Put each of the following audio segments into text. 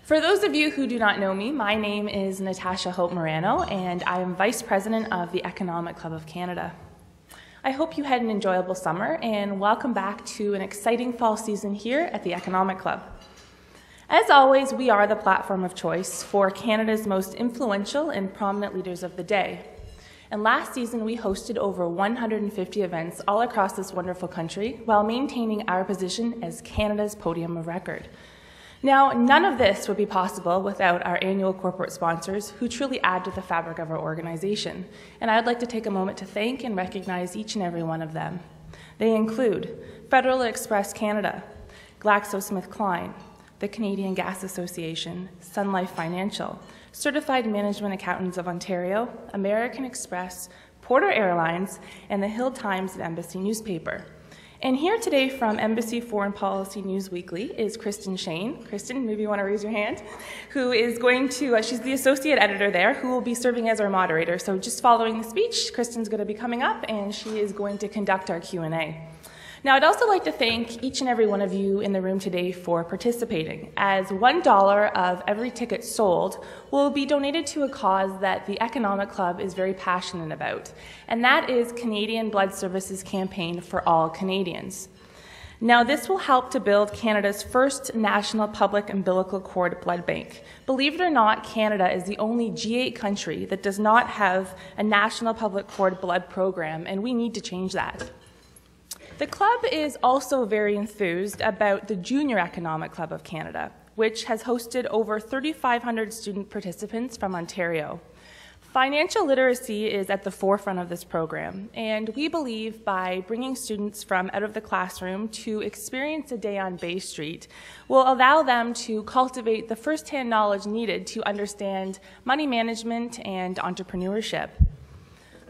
For those of you who do not know me, my name is Natasha Hope Morano, and I am Vice President of the Economic Club of Canada. I hope you had an enjoyable summer, and welcome back to an exciting fall season here at the Economic Club. As always, we are the platform of choice for Canada's most influential and prominent leaders of the day. And last season, we hosted over 150 events all across this wonderful country while maintaining our position as Canada's podium of record. Now, none of this would be possible without our annual corporate sponsors who truly add to the fabric of our organization. And I'd like to take a moment to thank and recognize each and every one of them. They include Federal Express Canada, GlaxoSmithKline, the Canadian Gas Association, Sun Life Financial, Certified Management Accountants of Ontario, American Express, Porter Airlines, and the Hill Times and Embassy newspaper. And here today from Embassy Foreign Policy News Weekly is Kristen Shane. Kristen, maybe you want to raise your hand, who is going to, she's the associate editor there, who will be serving as our moderator. So just following the speech, Kristen's going to be coming up and she is going to conduct our Q&A. Now, I'd also like to thank each and every one of you in the room today for participating, as $1 of every ticket sold will be donated to a cause that the Economic Club is very passionate about, and that is Canadian Blood Services Campaign for All Canadians. Now, this will help to build Canada's first national public umbilical cord blood bank. Believe it or not, Canada is the only G8 country that does not have a national public cord blood program, and we need to change that. The club is also very enthused about the Junior Economic Club of Canada, which has hosted over 3,500 student participants from Ontario. Financial literacy is at the forefront of this program, and we believe by bringing students from out of the classroom to experience a day on Bay Street will allow them to cultivate the first-hand knowledge needed to understand money management and entrepreneurship.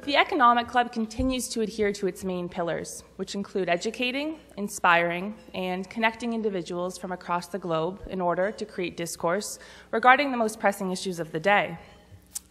The Economic Club continues to adhere to its main pillars, which include educating, inspiring, and connecting individuals from across the globe in order to create discourse regarding the most pressing issues of the day.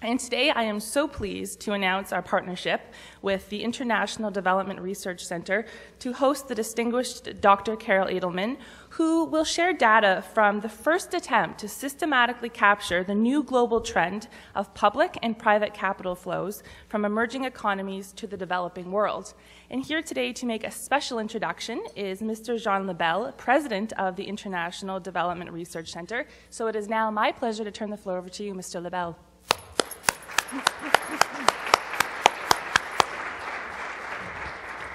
And today I am so pleased to announce our partnership with the International Development Research Center to host the distinguished Dr. Carol Adelman, who will share data from the first attempt to systematically capture the new global trend of public and private capital flows from emerging economies to the developing world. And here today to make a special introduction is Mr. Jean Lebel, President of the International Development Research Center. So it is now my pleasure to turn the floor over to you, Mr. Lebel.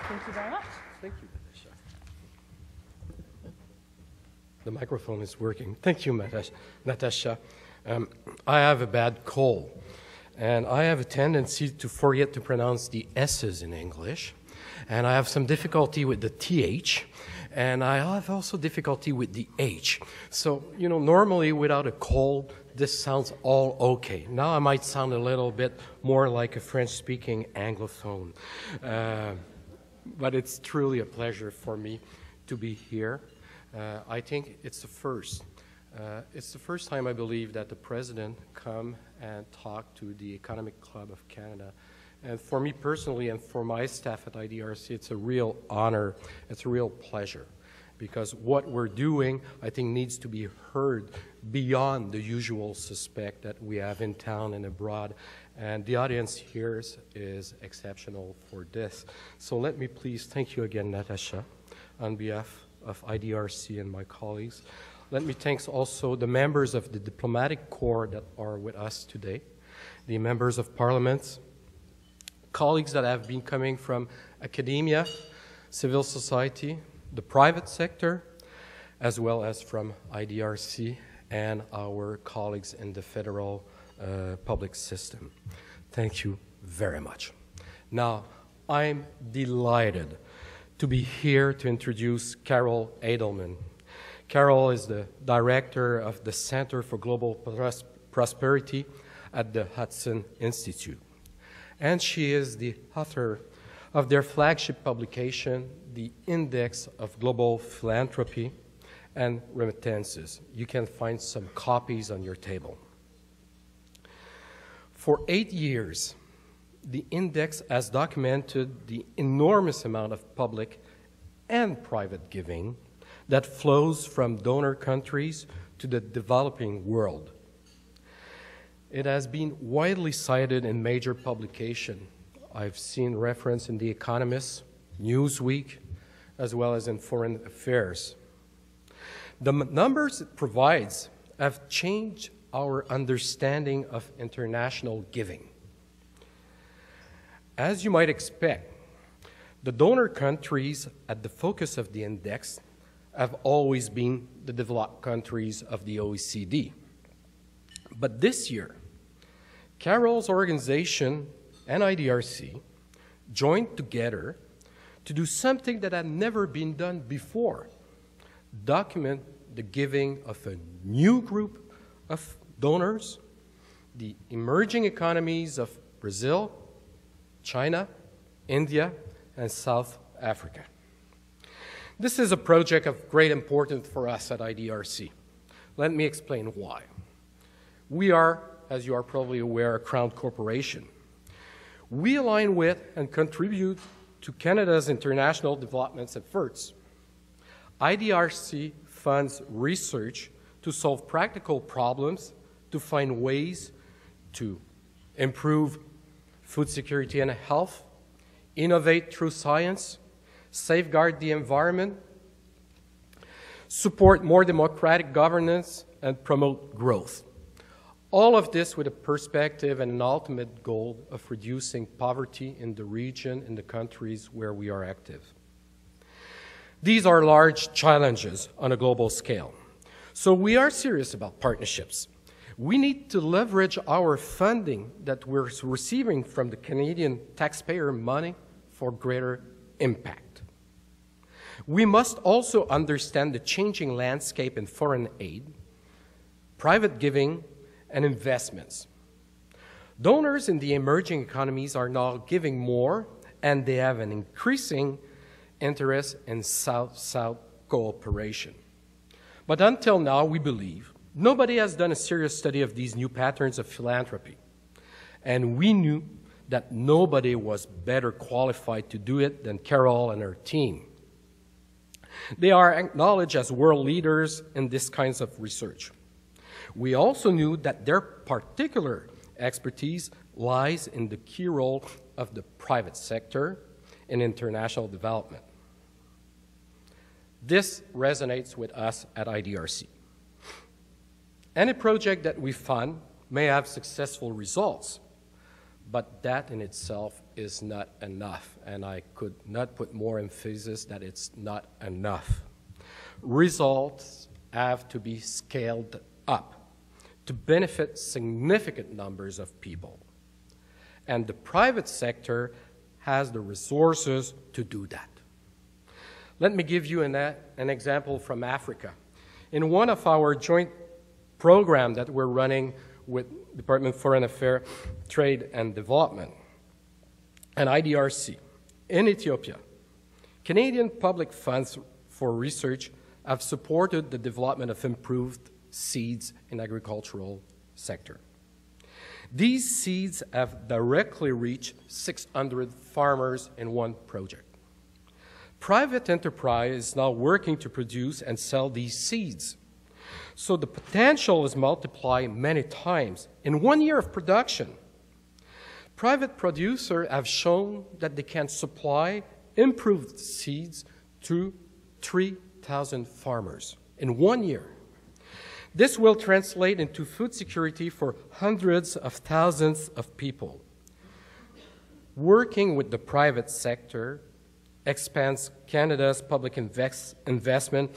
Thank you very much. Thank you, Natasha. The microphone is working. Thank you, Natasha. I have a bad cold, and I have a tendency to forget to pronounce the S's in English, and I have some difficulty with the TH, and I have also difficulty with the H. So, you know, normally without a cold, this sounds all okay. Now I might sound a little bit more like a French-speaking Anglophone. But it's truly a pleasure for me to be here. I think it's the first. It's the first time, I believe, that the President come and talk to the Economic Club of Canada. And for me personally and for my staff at IDRC, it's a real honor. It's a real pleasure. Because what we're doing, I think, needs to be heard beyond the usual suspect that we have in town and abroad. And the audience here is exceptional for this. So let me please thank you again, Natasha, on behalf of IDRC and my colleagues. Let me thank also the members of the diplomatic corps that are with us today, the members of parliament, colleagues that have been coming from academia, civil society, the private sector, as well as from IDRC and our colleagues in the federal public system. Thank you very much. Now, I'm delighted to be here to introduce Carol Adelman. Carol is the director of the Center for Global Prosperity at the Hudson Institute. And she is the author of their flagship publication, the Index of Global Philanthropy and Remittances. You can find some copies on your table. For 8 years, the index has documented the enormous amount of public and private giving that flows from donor countries to the developing world. It has been widely cited in major publications. I've seen reference in the Economies, Newsweek, as well as in Foreign Affairs. The numbers it provides have changed our understanding of international giving. As you might expect, the donor countries at the focus of the index have always been the developed countries of the OECD. But this year, Carol's organization and IDRC joined together to do something that had never been done before: document the giving of a new group of donors, the emerging economies of Brazil, China, India, and South Africa. This is a project of great importance for us at IDRC. Let me explain why. We are, as you are probably aware, a crown corporation. We align with and contribute to Canada's international development efforts. IDRC funds research to solve practical problems, to find ways to improve food security and health, innovate through science, safeguard the environment, support more democratic governance, and promote growth. All of this with a perspective and an ultimate goal of reducing poverty in the region, in the countries where we are active. These are large challenges on a global scale. So we are serious about partnerships. We need to leverage our funding that we're receiving from the Canadian taxpayer money for greater impact. We must also understand the changing landscape in foreign aid, private giving, and investments. Donors in the emerging economies are now giving more, and they have an increasing interest in South-South cooperation. But until now, we believe, nobody has done a serious study of these new patterns of philanthropy. And we knew that nobody was better qualified to do it than Carol and her team. They are acknowledged as world leaders in this kinds of research. We also knew that their particular expertise lies in the key role of the private sector in international development. This resonates with us at IDRC. Any project that we fund may have successful results, but that in itself is not enough, and I could not put more emphasis that it's not enough. Results have to be scaled up to benefit significant numbers of people, and the private sector has the resources to do that. Let me give you an example from Africa. In one of our joint programs that we're running with Department of Foreign Affairs, Trade and Development, and IDRC, in Ethiopia, Canadian public funds for research have supported the development of improved seeds in the agricultural sector. These seeds have directly reached 600 farmers in one project. Private enterprise is now working to produce and sell these seeds. So the potential is multiplied many times in 1 year of production. Private producers have shown that they can supply improved seeds to 3,000 farmers in 1 year. This will translate into food security for hundreds of thousands of people. Working with the private sector expands Canada's public investment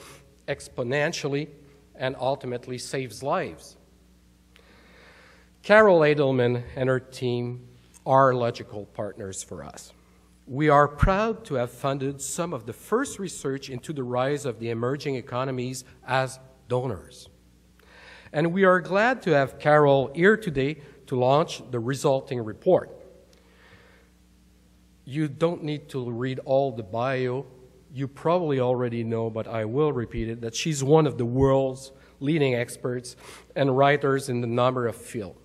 exponentially and ultimately saves lives. Carol Adelman and her team are logical partners for us. We are proud to have funded some of the first research into the rise of the emerging economies as donors. And we are glad to have Carol here today to launch the resulting report. You don't need to read all the bio. You probably already know, but I will repeat it, that she's one of the world's leading experts and writers in a number of fields: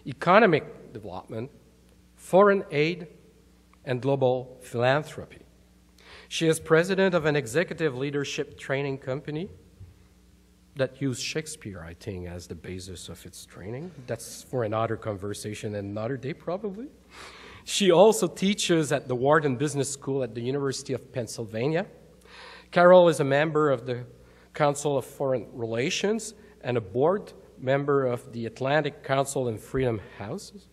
economic development, foreign aid, and global that used Shakespeare, I think, as the basis of its training. That's for another conversation and another day, probably. She also teaches at the Wharton Business School at the University of Pennsylvania. Carol is a member of the Council of Foreign Relations and a board member of the Atlantic Council and Freedom Houses.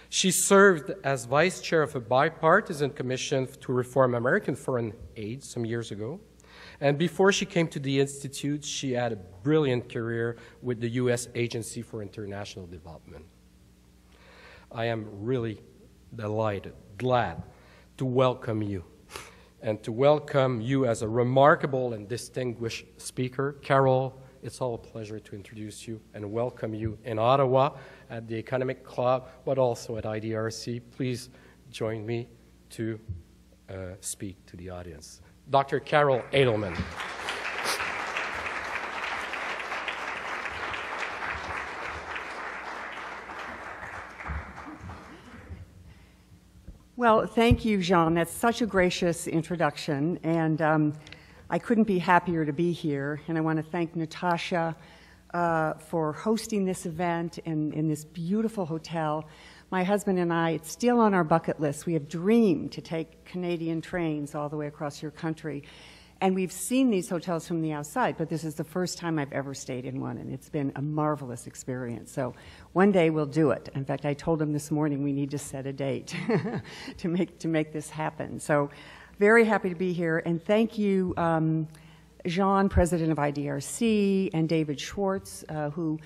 She served as vice chair of a bipartisan commission to reform American foreign aid some years ago. And before she came to the Institute, she had a brilliant career with the U.S. Agency for International Development. I am really delighted, glad to welcome you, and to welcome you as a remarkable and distinguished speaker. Carol, it's all a pleasure to introduce you and welcome you in Ottawa at the Economic Club, but also at IDRC. Please join me to speak to the audience. Dr. Carol Adelman. Well, thank you, Jean. That's such a gracious introduction, and I couldn't be happier to be here. And I want to thank Natasha for hosting this event in this beautiful hotel. My husband and I, it's still on our bucket list. We have dreamed to take Canadian trains all the way across your country. And we've seen these hotels from the outside, but this is the first time I've ever stayed in one, and it's been a marvelous experience. So one day we'll do it. In fact, I told him this morning we need to set a date to make this happen. So very happy to be here, and thank you, Jean, president of IDRC, and David Schwartz, who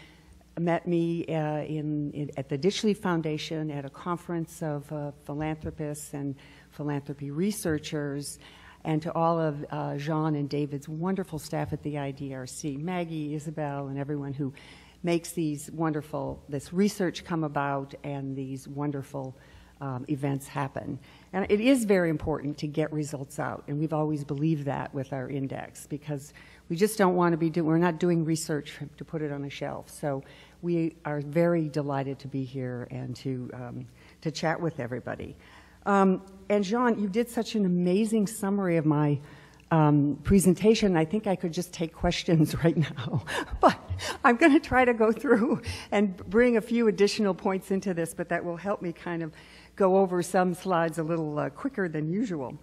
met me at the Ditchley Foundation at a conference of philanthropists and philanthropy researchers, and to all of Jean and David's wonderful staff at the IDRC, Maggie, Isabel, and everyone who makes this research come about and these wonderful events happen. And it is very important to get results out, and we've always believed that with our index, because we just don't want to be we're not doing research to put it on a shelf. So we are very delighted to be here and to chat with everybody. And Jean, you did such an amazing summary of my presentation. I think I could just take questions right now, but I'm going to try to go through and bring a few additional points into this, but that will help me kind of go over some slides a little quicker than usual.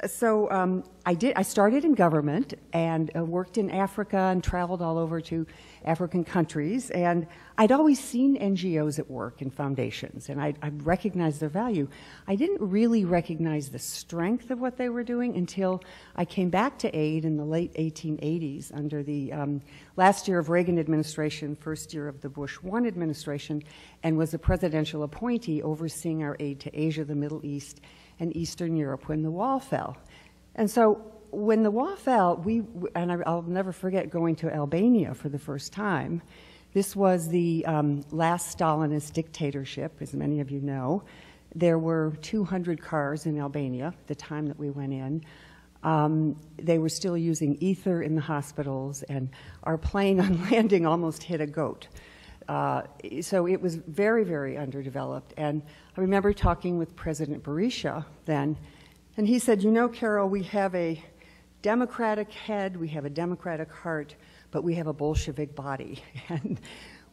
So I started in government and worked in Africa and traveled all over to African countries. And I'd always seen NGOs at work and foundations, and I recognized their value. I didn't really recognize the strength of what they were doing until I came back to aid in the late 1880s under the last year of Reagan administration, first year of the Bush 1 administration, and was a presidential appointee overseeing our aid to Asia, the Middle East, and Eastern Europe when the wall fell. And so when the wall fell, I'll never forget going to Albania for the first time. This was the last Stalinist dictatorship, as many of you know. There were 200 cars in Albania at the time that we went in. They were still using ether in the hospitals, and our plane on landing almost hit a goat. So it was very, very underdeveloped. And I remember talking with President Berisha then, and he said, you know, Carol, we have a democratic head, we have a democratic heart, but we have a Bolshevik body. And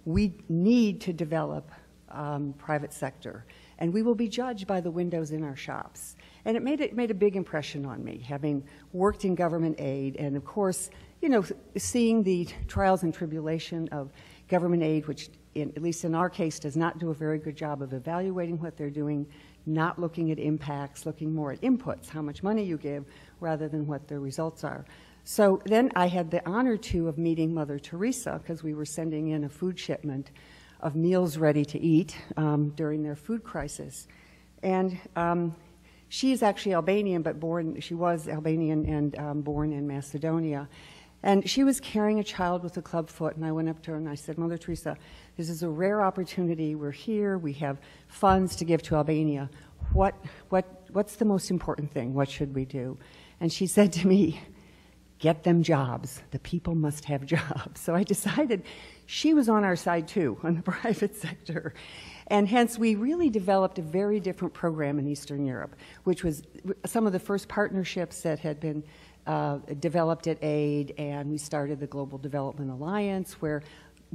we need to develop private sector. And we will be judged by the windows in our shops. And it made a big impression on me, having worked in government aid, and of course, you know, seeing the trials and tribulation of government aid, which at least in our case does not do a very good job of evaluating what they're doing, not looking at impacts, looking more at inputs, how much money you give, rather than what the results are. So then I had the honor, too, of meeting Mother Teresa, because we were sending in a food shipment of meals ready to eat during their food crisis. And she is actually Albanian, but she was Albanian and born in Macedonia. And she was carrying a child with a club foot, and I went up to her and I said, Mother Teresa, this is a rare opportunity. We're here. We have funds to give to Albania. What's the most important thing? What should we do? And she said to me, get them jobs. The people must have jobs. So I decided she was on our side, too, on the private sector. And hence, we really developed a very different program in Eastern Europe, which was some of the first partnerships that had been developed at AID, and we started the Global Development Alliance, where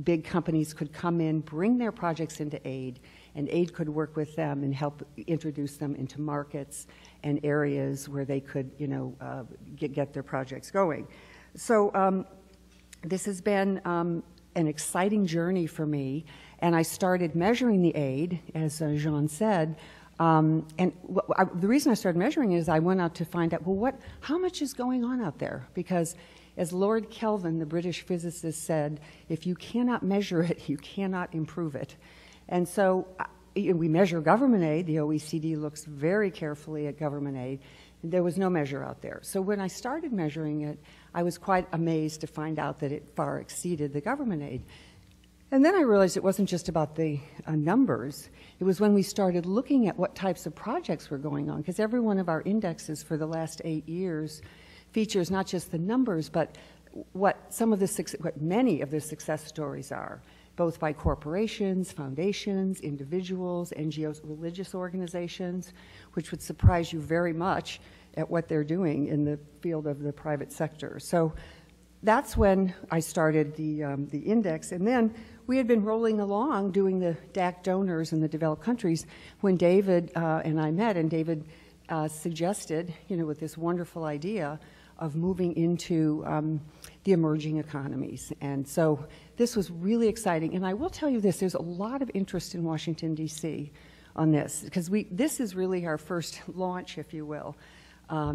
big companies could come in, bring their projects into AID, and AID could work with them and help introduce them into markets and areas where they could, get their projects going. So this has been an exciting journey for me, and I started measuring the aid, as Jean said. The reason I started measuring it is I went out to find out, well, how much is going on out there? Because as Lord Kelvin, the British physicist, said, if you cannot measure it, you cannot improve it. And so we measure government aid. The OECD looks very carefully at government aid. There was no measure out there. So when I started measuring it, I was quite amazed to find out that it far exceeded the government aid. And then I realized it wasn't just about the numbers. It was when we started looking at what types of projects were going on, because every one of our indexes for the last 8 years features not just the numbers, but what many of the success stories are, both by corporations, foundations, individuals, NGOs, religious organizations, which would surprise you very much at what they're doing in the field of the private sector. So that's when I started the index. And then we had been rolling along doing the DAC donors in the developed countries when David and I met, and David suggested, with this wonderful idea of moving into the emerging economies. And so this was really exciting. And I will tell you this, there's a lot of interest in Washington, D.C. on this, because this is really our first launch, if you will,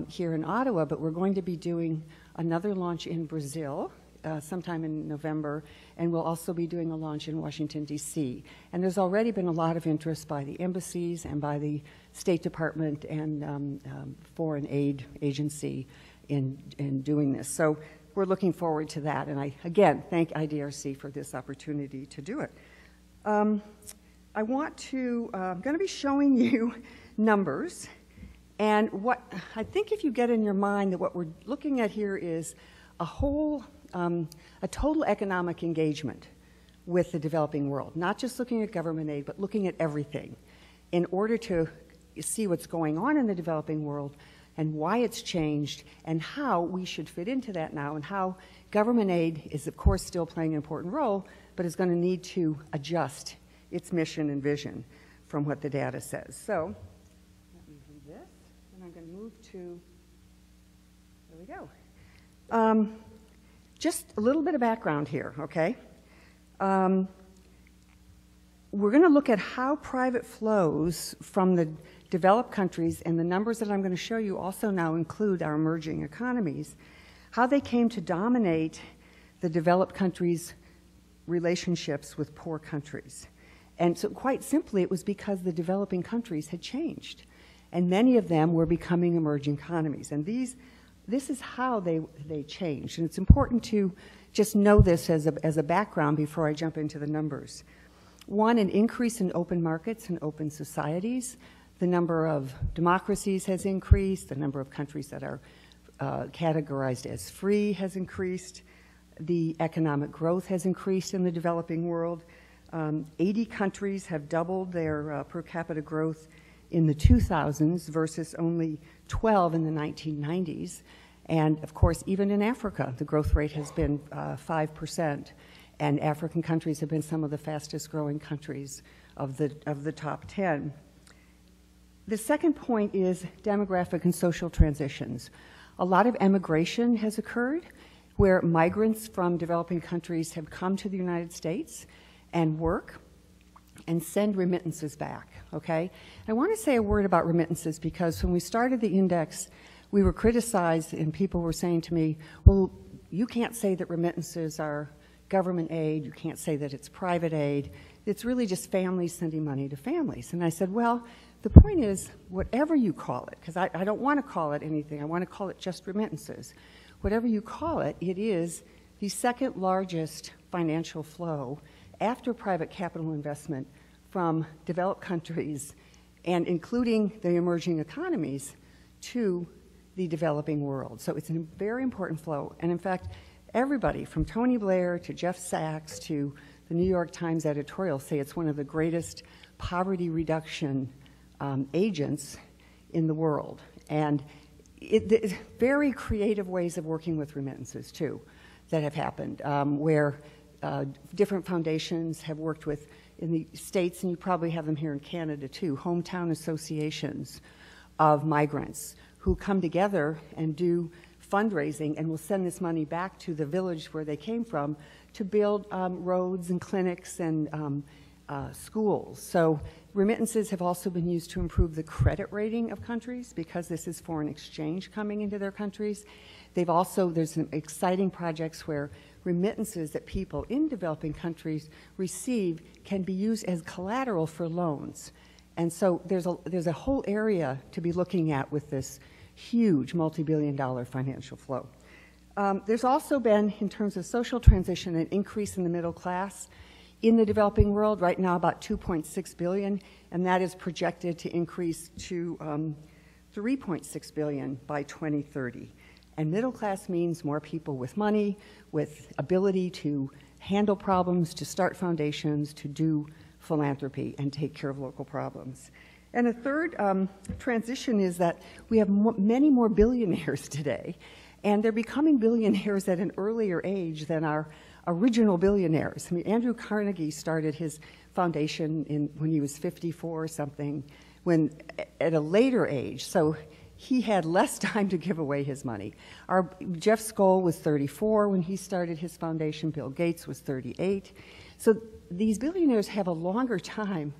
here in Ottawa, but we're going to be doing another launch in Brazil sometime in November, and we'll also be doing a launch in Washington, D.C. And there's already been a lot of interest by the embassies and by the State Department and Foreign Aid Agency in doing this. So we're looking forward to that, and I, again, thank IDRC for this opportunity to do it. I'm going to be showing you numbers, and what I think if you get in your mind that what we're looking at here is a total economic engagement with the developing world, not just looking at government aid, but looking at everything in order to see what's going on in the developing world and why it's changed and how we should fit into that now, and how government aid is, of course, still playing an important role, but is going to need to adjust its mission and vision from what the data says. So let me do this, and I'm going to move to, there we go. Just a little bit of background here, okay? We're going to look at how private flows from the developed countries, and the numbers that I'm going to show you also now include our emerging economies, how they came to dominate the developed countries' relationships with poor countries. And so quite simply, it was because the developing countries had changed, and many of them were becoming emerging economies. And this is how they changed. And it's important to just know this as a background before I jump into the numbers. One, an increase in open markets and open societies. The number of democracies has increased. The number of countries that are categorized as free has increased. The economic growth has increased in the developing world. 80 countries have doubled their per capita growth in the 2000s versus only 12 in the 1990s. And of course, even in Africa, the growth rate has been 5%. And African countries have been some of the fastest growing countries of the top 10. The second point is demographic and social transitions. A lot of emigration has occurred where migrants from developing countries have come to the United States and work and send remittances back, okay? I want to say a word about remittances because when we started the index, we were criticized and people were saying to me, well, you can't say that remittances are government aid, you can't say that it's private aid, it's really just families sending money to families. And I said, well, the point is, whatever you call it, because I don't want to call it anything, I want to call it just remittances. Whatever you call it, it is the second largest financial flow after private capital investment from developed countries and including the emerging economies to the developing world. So it's a very important flow. And in fact, everybody from Tony Blair to Jeff Sachs to the New York Times editorial say it's one of the greatest poverty reduction agents in the world. And very creative ways of working with remittances, too, that have happened, where different foundations have worked with, in the States, and you probably have them here in Canada, too, hometown associations of migrants who come together and do fundraising and will send this money back to the village where they came from to build roads and clinics and schools. So remittances have also been used to improve the credit rating of countries because this is foreign exchange coming into their countries. There's some exciting projects where remittances that people in developing countries receive can be used as collateral for loans. And so there's a whole area to be looking at with this huge multi-billion-dollar financial flow. There's also been, in terms of social transition, an increase in the middle class in the developing world, right now about 2.6 billion, and that is projected to increase to 3.6 billion by 2030. And middle class means more people with money, with ability to handle problems, to start foundations, to do philanthropy, and take care of local problems. And a third transition is that we have many more billionaires today, and they're becoming billionaires at an earlier age than our original billionaires. I mean, Andrew Carnegie started his foundation when he was 54 or something, at a later age, so he had less time to give away his money. Jeff Skoll was 34 when he started his foundation. Bill Gates was 38. So these billionaires have a longer time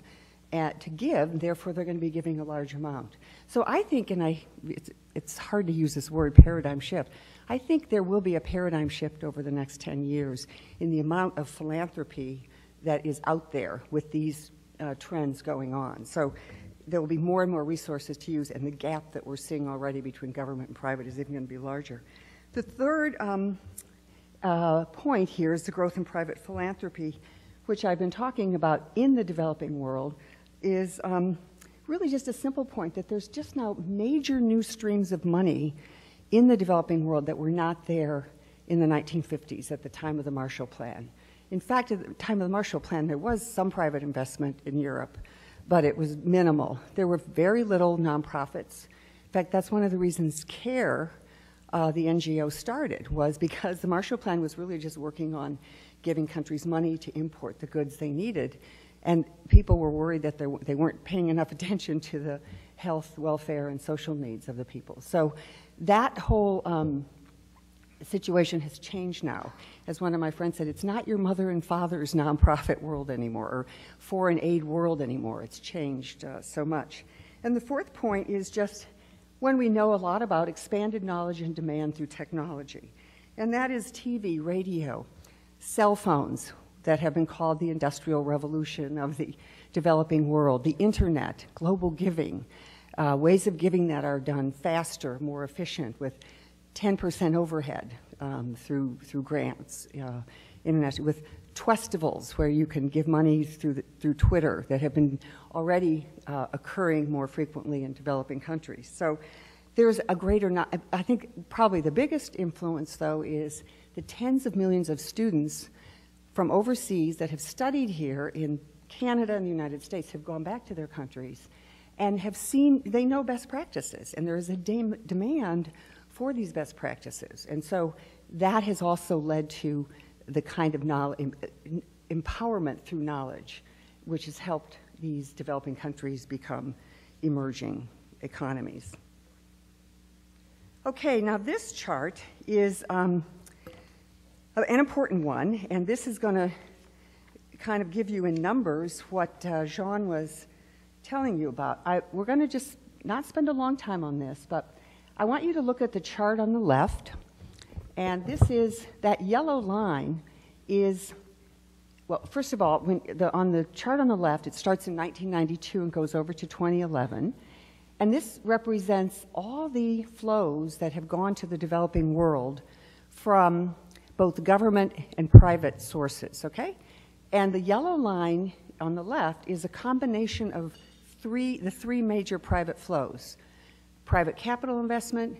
to give, therefore they're going to be giving a large amount. So I think, and it's hard to use this word, paradigm shift, I think there will be a paradigm shift over the next 10 years in the amount of philanthropy that is out there with these trends going on. So there will be more and more resources to use, and the gap that we're seeing already between government and private is even going to be larger. The third point here is the growth in private philanthropy, which I've been talking about in the developing world, is really just a simple point that there's just now major new streams of money in the developing world that were not there in the 1950s at the time of the Marshall Plan. In fact, at the time of the Marshall Plan, there was some private investment in Europe, but it was minimal. There were very little nonprofits. In fact, that's one of the reasons CARE, the NGO, started, was because the Marshall Plan was really just working on giving countries money to import the goods they needed. And people were worried that they weren't paying enough attention to the health, welfare, and social needs of the people. So that whole situation has changed now. As one of my friends said, it's not your mother and father's nonprofit world anymore, or foreign aid world anymore. It's changed so much. And the fourth point is just when we know a lot about expanded knowledge and demand through technology. And that is TV, radio, cell phones that have been called the industrial revolution of the developing world, the internet, global giving, ways of giving that are done faster, more efficient, with 10% overhead through grants, international, with Twestivals, where you can give money through Twitter, that have been already occurring more frequently in developing countries. So there's a greater, I think probably the biggest influence, though, is the tens of millions of students from overseas that have studied here in Canada and the United States, have gone back to their countries and have seen, they know best practices, and there is a demand for these best practices. And so that has also led to the kind of empowerment through knowledge, which has helped these developing countries become emerging economies. Okay, now this chart is an important one, and this is going to kind of give you in numbers what Jean was telling you about. We're going to just not spend a long time on this, but I want you to look at the chart on the left, and this is, that yellow line is, well, first of all, on the chart on the left, it starts in 1992 and goes over to 2011, and this represents all the flows that have gone to the developing world from both government and private sources, okay? And the yellow line on the left is a combination of the three major private flows: private capital investment,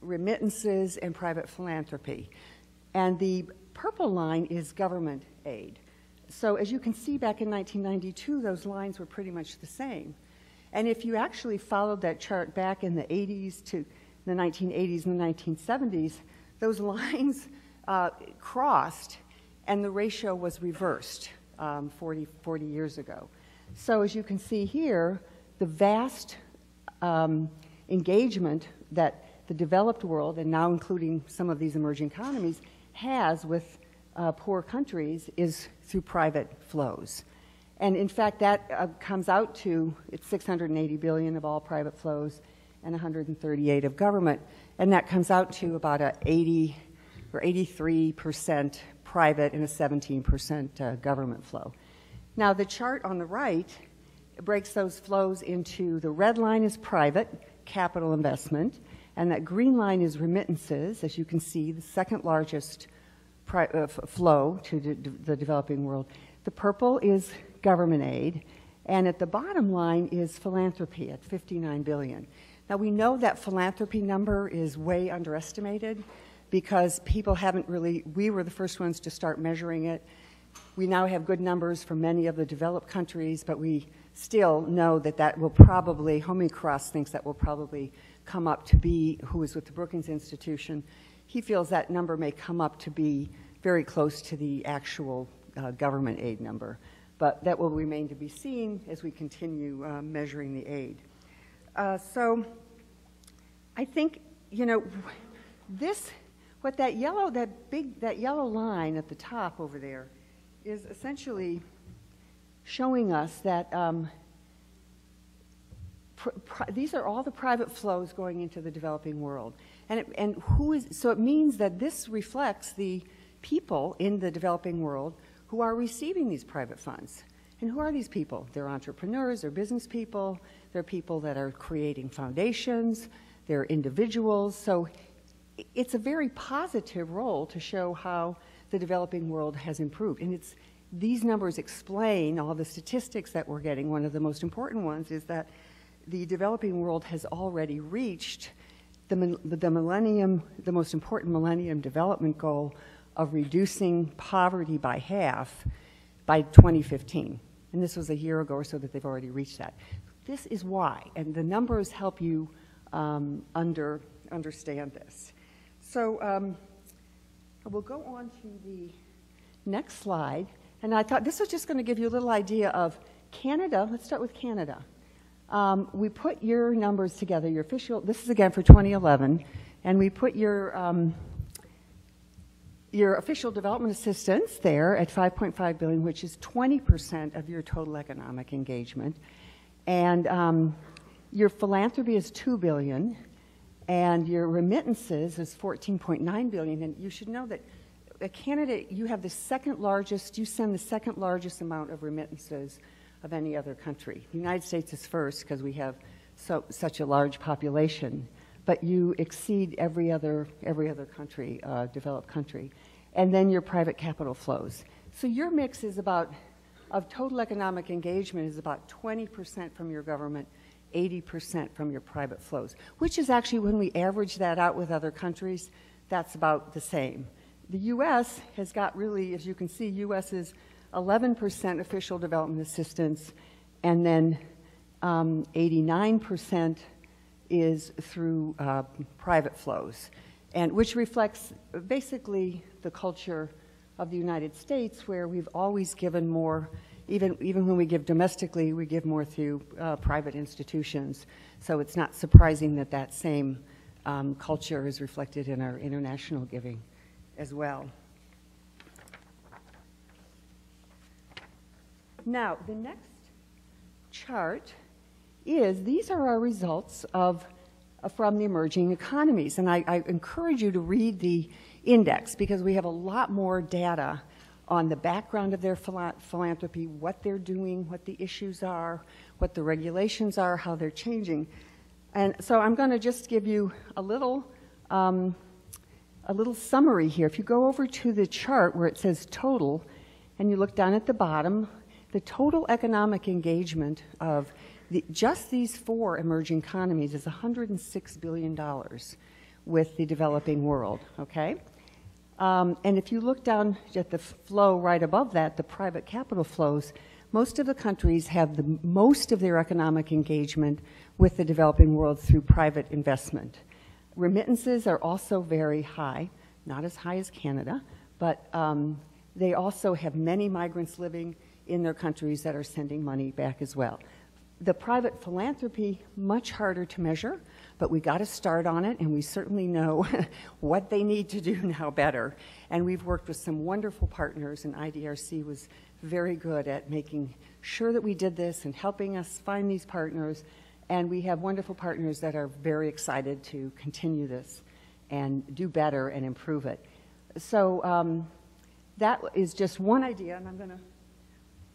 remittances, and private philanthropy. And the purple line is government aid. So as you can see, back in 1992, those lines were pretty much the same. And if you actually followed that chart back in the 80s to the 1980s and the 1970s, those lines crossed and the ratio was reversed 40 years ago. So as you can see here, the vast engagement that the developed world, and now including some of these emerging economies, has with poor countries is through private flows. And in fact, that comes out to, it's 680 billion of all private flows and 138 of government. And that comes out to about a 80 or 83% private and a 17% government flow. Now, the chart on the right breaks those flows into, the red line is private capital investment, and that green line is remittances, as you can see, the second largest flow to the developing world. The purple is government aid, and at the bottom line is philanthropy at 59 billion. Now, we know that philanthropy number is way underestimated because people haven't really, we were the first ones to start measuring it. We now have good numbers for many of the developed countries, but we still know that that will probably, Homie Cross thinks that will probably come up to be, who is with the Brookings Institution, he feels that number may come up to be very close to the actual government aid number. But that will remain to be seen as we continue measuring the aid. So I think, you know, this, what that yellow, that yellow line at the top over there is essentially showing us that these are all the private flows going into the developing world. And so it means that this reflects the people in the developing world who are receiving these private funds. And who are these people? They're entrepreneurs, they're business people, they're people that are creating foundations, they're individuals. So it's a very positive role to show how the developing world has improved. And these numbers explain all the statistics that we're getting. One of the most important ones is that the developing world has already reached the most important Millennium Development Goal of reducing poverty by half by 2015. And this was a year ago or so that they've already reached that. This is why, and the numbers help you understand this. So we'll go on to the next slide. And I thought this was just going to give you a little idea of Canada. Let's start with Canada. We put your numbers together, your official, this is again for 2011, and we put your official development assistance there at 5.5 billion, which is 20% of your total economic engagement. And your philanthropy is 2 billion, and your remittances is 14.9 billion. And you should know that Canada, you have the second largest, you send the second largest amount of remittances of any other country. The United States is first because we have such a large population, but you exceed every other country, developed country. And then your private capital flows. So your mix is about, of total economic engagement, is about 20% from your government, 80% from your private flows, which is actually, when we average that out with other countries, that's about the same. The U.S. has got really, as you can see, U.S. is 11% official development assistance, and then 89% is through private flows, and which reflects basically the culture of the United States, where we've always given more, even when we give domestically, we give more through private institutions. So it's not surprising that that same culture is reflected in our international giving as well. Now, the next chart is, these are our results from the emerging economies. And I encourage you to read the index because we have a lot more data on the background of their philanthropy, what they're doing, what the issues are, what the regulations are, how they're changing. And so I'm going to just give you a little summary here. If you go over to the chart where it says total, and you look down at the bottom, the total economic engagement of just these 4 emerging economies is $106 billion with the developing world, okay? And if you look down at the flow right above that, the private capital flows, most of the countries have most of their economic engagement with the developing world through private investment. Remittances are also very high, not as high as Canada, but they also have many migrants living in their countries that are sending money back as well. The private philanthropy, much harder to measure, but we got to start on it, and we certainly know what they need to do now better. And we've worked with some wonderful partners, and IDRC was very good at making sure that we did this and helping us find these partners. And we have wonderful partners that are very excited to continue this and do better and improve it. So that is just one idea, and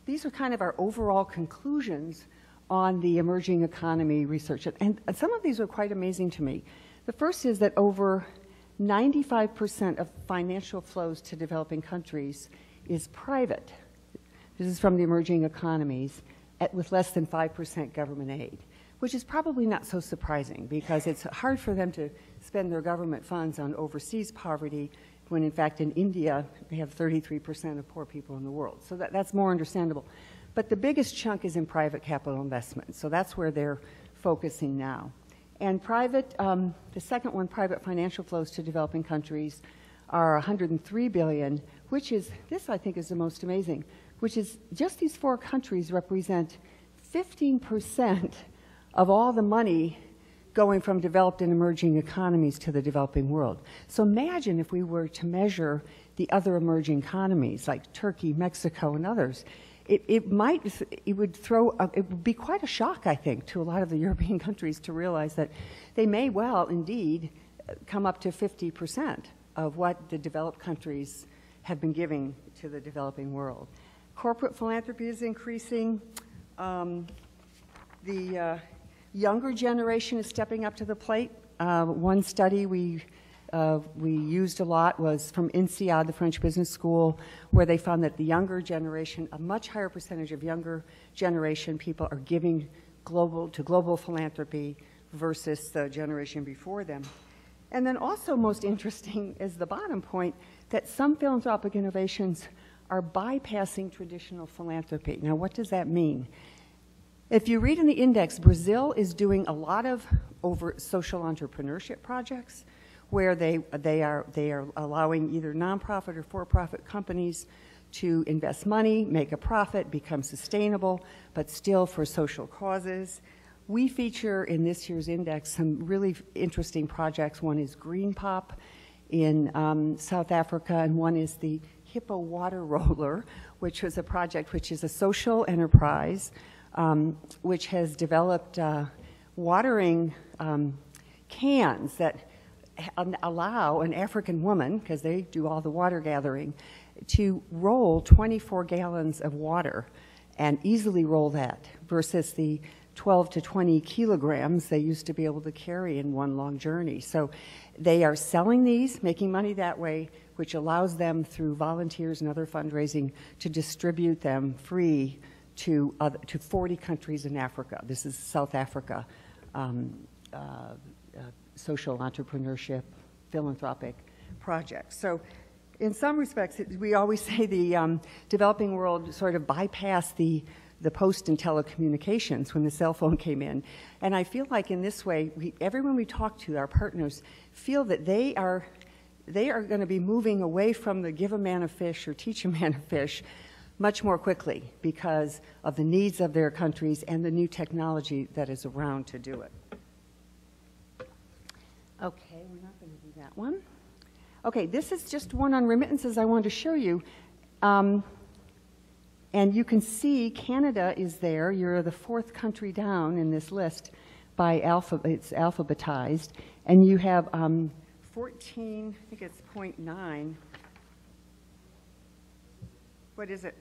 these are kind of our overall conclusions on the emerging economy research. And some of these are quite amazing to me. The first is that over 95% of financial flows to developing countries is private. This is from the emerging economies, with less than 5% government aid, which is probably not so surprising because it's hard for them to spend their government funds on overseas poverty when in fact in India they have 33% of poor people in the world. So that's more understandable. But the biggest chunk is in private capital investment, so that's where they're focusing now. And private, the second one, private financial flows to developing countries are 103 billion, which is, this I think is the most amazing, which is just these 4 countries represent 15% of all the money going from developed and emerging economies to the developing world. So imagine if we were to measure the other emerging economies like Turkey, Mexico, and others. It would be quite a shock, I think, to a lot of the European countries to realize that they may well indeed come up to 50% of what the developed countries have been giving to the developing world. Corporate philanthropy is increasing. The younger generation is stepping up to the plate. One study we used a lot was from INSEAD, the French Business School, where they found that the younger generation, a much higher percentage of younger generation people are giving to global philanthropy versus the generation before them. And then also most interesting is the bottom point, that some philanthropic innovations are bypassing traditional philanthropy. Now, what does that mean? If you read in the index, Brazil is doing a lot of social entrepreneurship projects where they are allowing either nonprofit or for-profit companies to invest money, make a profit, become sustainable, but still for social causes. We feature in this year's index some really interesting projects. One is Green Pop in South Africa, and one is the Hippo Water Roller, which was a project which is a social enterprise which has developed watering cans that allow an African woman, because they do all the water gathering, to roll 24 gallons of water and easily roll that versus the 12 to 20 kilograms they used to be able to carry in one long journey. So they are selling these, making money that way, which allows them through volunteers and other fundraising to distribute them free to 40 countries in Africa. This is South Africa. Social entrepreneurship, philanthropic projects. So in some respects, we always say the developing world sort of bypassed the post and telecommunications when the cell phone came in. And I feel like in this way, everyone we talk to, our partners, feel that they are going to be moving away from the give a man a fish or teach a man a fish much more quickly because of the needs of their countries and the new technology that is around to do it. Okay, we're not going to do that one. Okay, this is just one on remittances I wanted to show you. And you can see Canada is there. You're the 4th country down in this list by it's alphabetized. And you have 14, I think it's 0.9. What is it?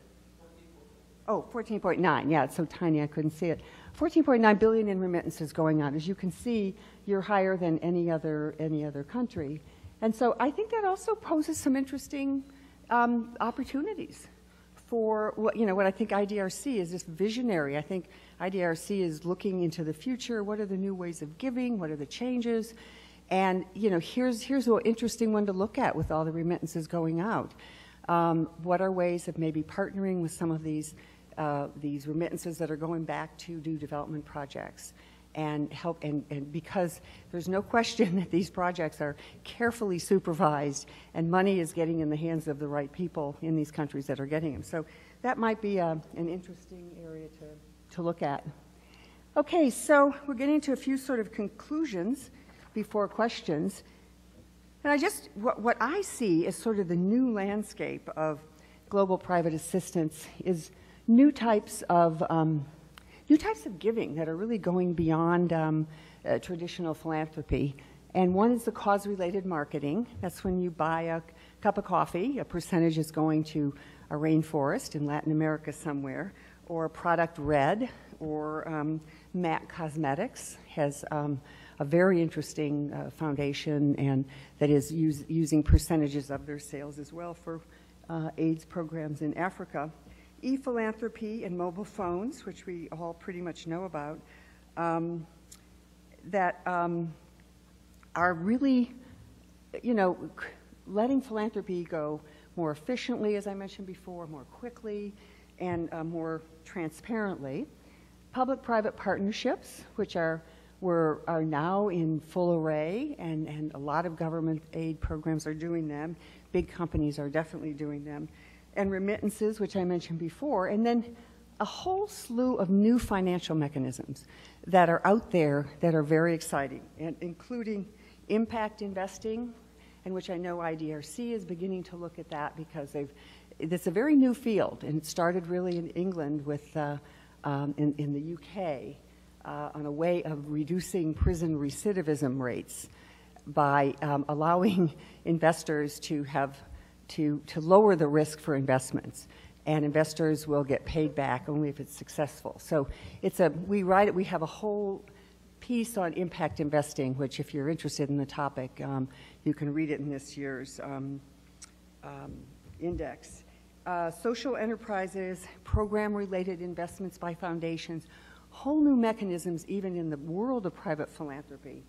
Oh, 14.9. Yeah, it's so tiny I couldn't see it. 14.9 billion in remittances going on. As you can see, you're higher than any other country. And so I think that also poses some interesting opportunities for what I think IDRC is just visionary. I think IDRC is looking into the future. What are the new ways of giving? What are the changes? And here's an interesting one to look at with all the remittances going out. What are ways of maybe partnering with some of these these remittances that are going back to do development projects and help, and because there's no question that these projects are carefully supervised and money is getting in the hands of the right people in these countries that are getting them. So that might be an interesting area to look at. Okay, so we're getting to a few sort of conclusions before questions. And what I see as sort of the new landscape of global private assistance is new types of giving that are really going beyond traditional philanthropy. And one is the cause-related marketing. That's when you buy a cup of coffee, a percentage is going to a rainforest in Latin America somewhere, or a product red, or MAC Cosmetics has a very interesting foundation and that is using percentages of their sales as well for AIDS programs in Africa. E-philanthropy and mobile phones, which we all pretty much know about, that are really, letting philanthropy go more efficiently, as I mentioned before, more quickly, and more transparently. Public-private partnerships, which are now in full array, and a lot of government aid programs are doing them. Big companies are definitely doing them. And remittances, which I mentioned before, and then a whole slew of new financial mechanisms that are out there that are very exciting, and including impact investing, and which I know IDRC is beginning to look at that because it's a very new field, and it started really in England with, in the UK, on a way of reducing prison recidivism rates by allowing investors to lower the risk for investments, and investors will get paid back only if it's successful. So we have a whole piece on impact investing, which if you're interested in the topic, you can read it in this year's index. Social enterprises, program-related investments by foundations, whole new mechanisms even in the world of private philanthropy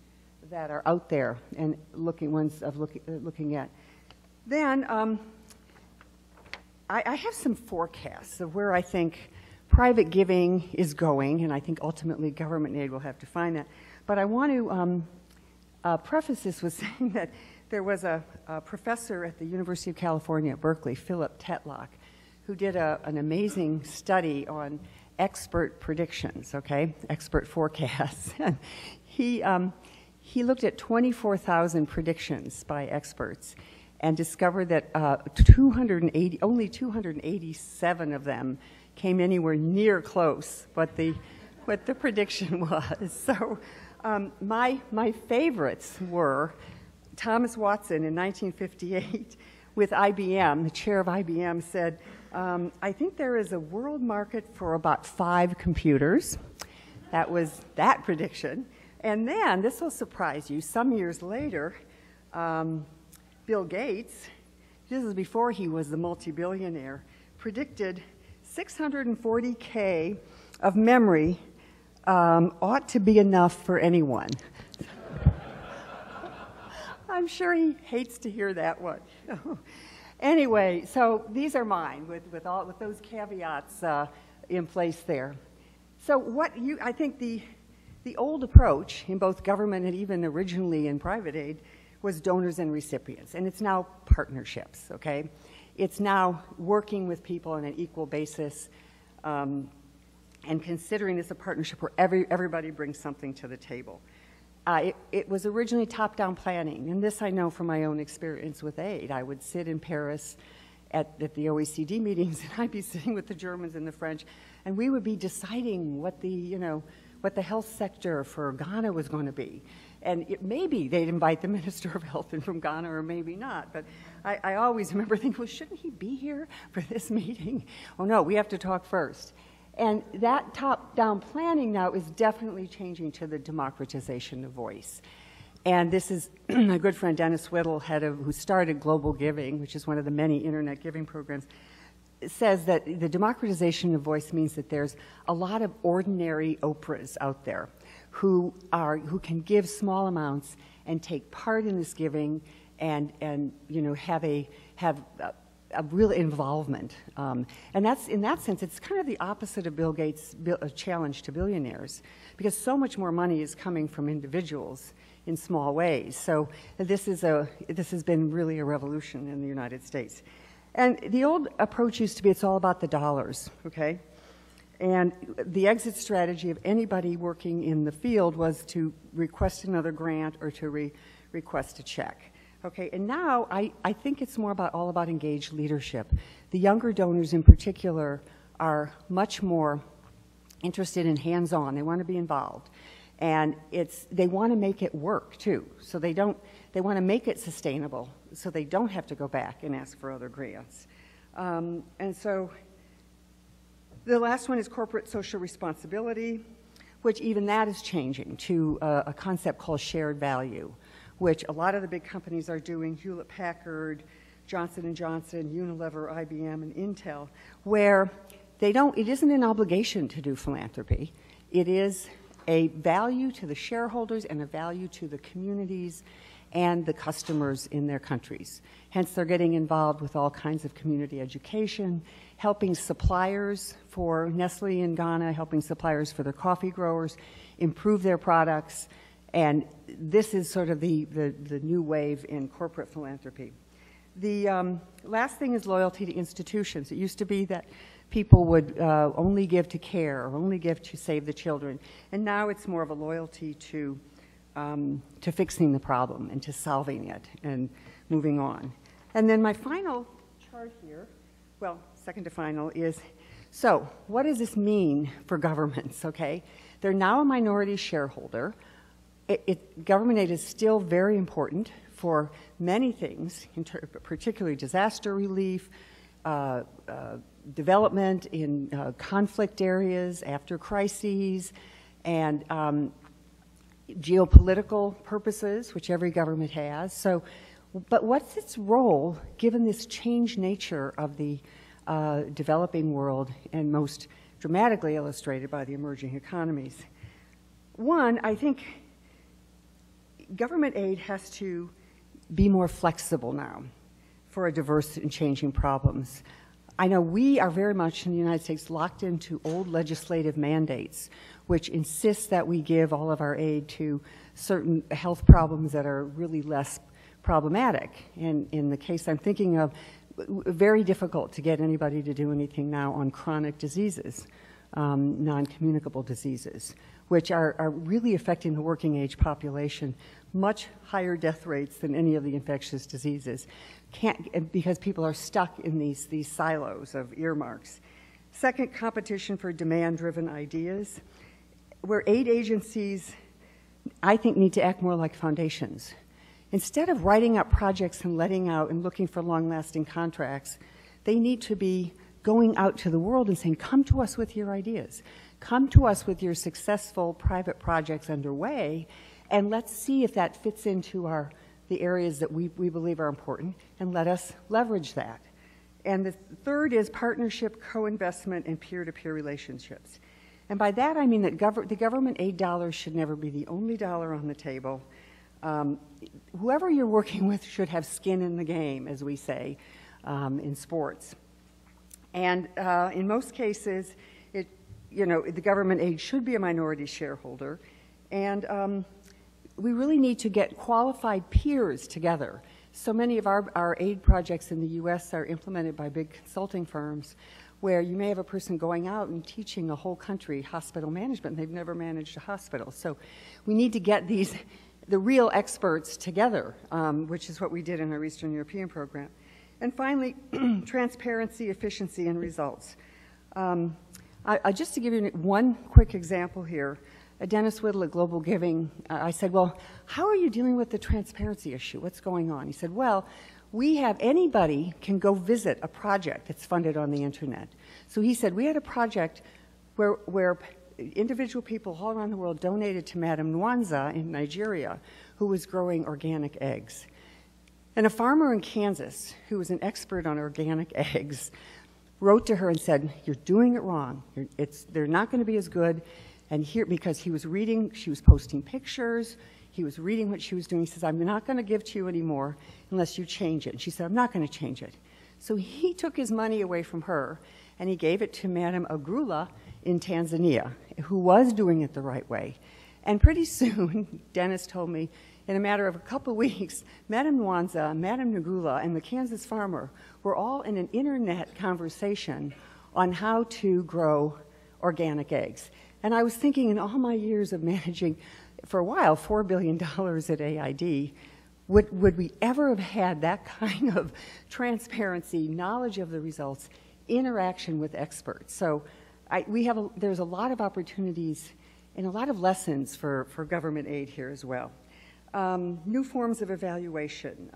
that are out there and looking at. Then I have some forecasts of where I think private giving is going, and I think ultimately government aid will have to find that. But I want to preface this with saying that there was a professor at the University of California at Berkeley, Philip Tetlock, who did an amazing study on expert predictions, expert forecasts. He looked at 24,000 predictions by experts and discovered that only 287 of them came anywhere near close what the prediction was. So my favorites were Thomas Watson in 1958 with IBM. The chair of IBM said, I think there is a world market for about 5 computers. That was that prediction. And then, this will surprise you, some years later, Bill Gates, this is before he was the multi-billionaire, predicted 640K of memory ought to be enough for anyone. I'm sure he hates to hear that one. Anyway, so these are mine with those caveats in place there. So I think the old approach in both government and even originally in private aid was donors and recipients, and it's now partnerships, It's now working with people on an equal basis and considering this a partnership where everybody brings something to the table. It was originally top-down planning, and this I know from my own experience with aid. I would sit in Paris at the OECD meetings, and I'd be sitting with the Germans and the French, and we would be deciding what the health sector for Ghana was going to be. And maybe they'd invite the Minister of Health in from Ghana, or maybe not. But I always remember thinking, well, shouldn't he be here for this meeting? Oh, no, we have to talk first. And that top-down planning now is definitely changing to the democratization of voice. And this is my good friend Dennis Whittle, who started Global Giving, which is one of the many internet giving programs, says that the democratization of voice means that there's a lot of ordinary Oprahs out there who can give small amounts and take part in this giving and have a real involvement. And that's, in that sense, it's kind of the opposite of Bill Gates' challenge to billionaires, because so much more money is coming from individuals in small ways. So this has been really a revolution in the United States. And the old approach used to be it's all about the dollars, okay? And the exit strategy of anybody working in the field was to request another grant or to request a check. Okay, and now I think it's more all about engaged leadership. The younger donors in particular are much more interested in hands-on. They want to be involved. And they want to make it work too. So they want to make it sustainable so they don't have to go back and ask for other grants. And so the last one is corporate social responsibility, which even that is changing to a concept called shared value, which a lot of the big companies are doing, Hewlett-Packard, Johnson & Johnson, Unilever, IBM, and Intel, where it isn't an obligation to do philanthropy. It is a value to the shareholders and a value to the communities and the customers in their countries. Hence, they're getting involved with all kinds of community education, helping suppliers for Nestle in Ghana, helping suppliers for their coffee growers improve their products. And this is sort of the new wave in corporate philanthropy. The last thing is loyalty to institutions. It used to be that people would only give to care or only give to save the children. And now it's more of a loyalty to fixing the problem and to solving it and moving on. And then my final chart here, well, second to final, is, so what does this mean for governments, okay? They're now a minority shareholder. Government aid is still very important for many things, particularly disaster relief, development in conflict areas after crises, and geopolitical purposes, which every government has. So, but what's its role, given this changed nature of the developing world, and most dramatically illustrated by the emerging economies? One, I think government aid has to be more flexible now for a diverse and changing problems. I know we are very much in the United States locked into old legislative mandates, which insist that we give all of our aid to certain health problems that are really less problematic. And in the case I'm thinking of, very difficult to get anybody to do anything now on chronic diseases, non-communicable diseases, which are really affecting the working age population, much higher death rates than any of the infectious diseases, because people are stuck in these silos of earmarks. Second, competition for demand-driven ideas, where aid agencies, I think, need to act more like foundations. Instead of writing up projects and letting out and looking for long-lasting contracts, they need to be going out to the world and saying, come to us with your ideas. Come to us with your successful private projects underway, and let's see if that fits into the areas that we believe are important, and let us leverage that. And the third is partnership, co-investment, and peer-to-peer relationships. And by that I mean that the government aid dollars should never be the only dollar on the table. Whoever you're working with should have skin in the game, as we say in sports. And in most cases, the government aid should be a minority shareholder. And we really need to get qualified peers together. So many of our aid projects in the U.S. are implemented by big consulting firms, where you may have a person going out and teaching a whole country hospital management. They've never managed a hospital. So we need to get the real experts together, which is what we did in our Eastern European program. And finally, transparency, efficiency, and results. Just to give you one quick example here, Dennis Whittle at Global Giving, I said, well, how are you dealing with the transparency issue? What's going on? He said, well, anybody can go visit a project that's funded on the internet. So he said, we had a project where individual people all around the world donated to Madame Nwanza in Nigeria, who was growing organic eggs. And a farmer in Kansas, who was an expert on organic eggs, wrote to her and said, you're doing it wrong. They're not going to be as good. And here, because he was reading, she was posting pictures, he was reading what she was doing. He says, I'm not going to give to you anymore unless you change it. And she said, I'm not going to change it. So he took his money away from her, and he gave it to Madam Agrula in Tanzania, who was doing it the right way. And pretty soon, Dennis told me, in a matter of a couple of weeks, Madam Nwanza, Madam Ngula, and the Kansas farmer were all in an internet conversation on how to grow organic eggs. And I was thinking, in all my years of managing, for a while, $4 billion at AID, would we ever have had that kind of transparency, knowledge of the results, interaction with experts? So there's a lot of opportunities and a lot of lessons for government aid here as well. New forms of evaluation.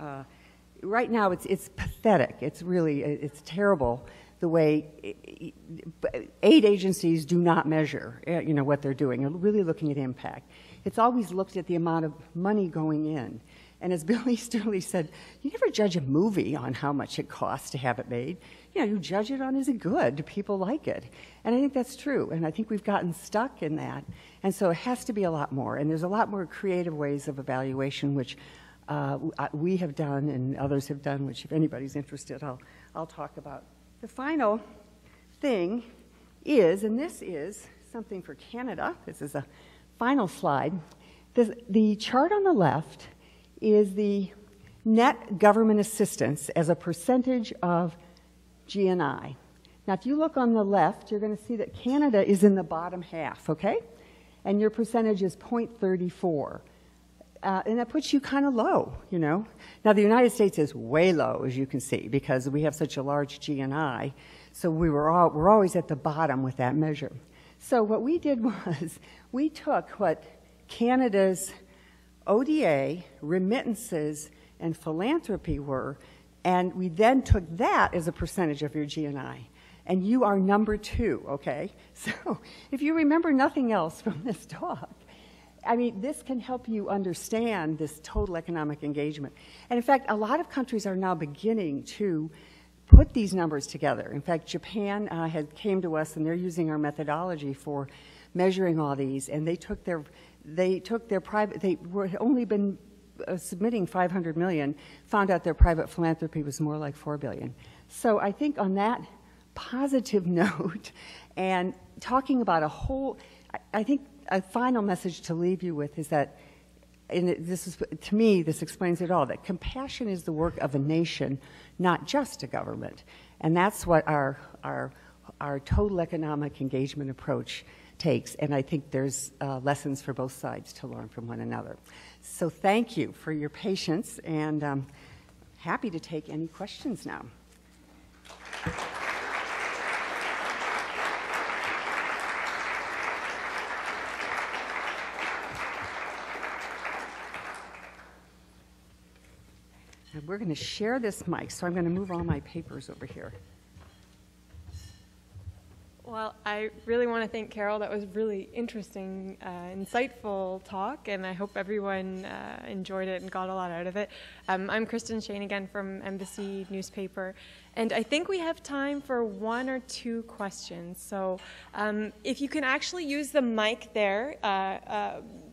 Right now, it's pathetic. It's terrible the way aid agencies do not measure, what they're doing. They're really looking at impact. It's always looked at the amount of money going in. And as Bill Easterly said, you never judge a movie on how much it costs to have it made. You judge it on, is it good? Do people like it? And I think that's true. And I think we've gotten stuck in that. And so it has to be a lot more. And there's a lot more creative ways of evaluation, which we have done and others have done, which if anybody's interested, I'll talk about. The final thing is, and this is something for Canada. This is a final slide. The chart on the left is the net government assistance as a percentage of GNI. Now, if you look on the left, you're going to see that Canada is in the bottom half, okay? And your percentage is 0.34. And that puts you kind of low, Now, the United States is way low, as you can see, because we have such a large GNI. So we're always at the bottom with that measure. So what we did was we took what Canada's ODA, remittances, and philanthropy were, and we then took that as a percentage of your GNI. And you are number 2, okay? So if you remember nothing else from this talk, this can help you understand this total economic engagement. And in fact, a lot of countries are now beginning to put these numbers together. In fact, Japan came to us, and they're using our methodology for measuring all these, and they were only been submitting 500 million, found out their private philanthropy was more like 4 billion. So I think on that positive note, and talking about I think a final message to leave you with is that, to me, this explains it all, that compassion is the work of a nation, not just a government. And that's what our total economic engagement approach takes, and I think there's lessons for both sides to learn from one another. So thank you for your patience, and I'm happy to take any questions now. And we're going to share this mic, so I'm going to move all my papers over here. Well, I really want to thank Carol. That was really interesting, insightful talk, and I hope everyone enjoyed it and got a lot out of it. I'm Kristen Shane again from Embassy Newspaper, and I think we have time for 1 or 2 questions. So if you can actually use the mic there,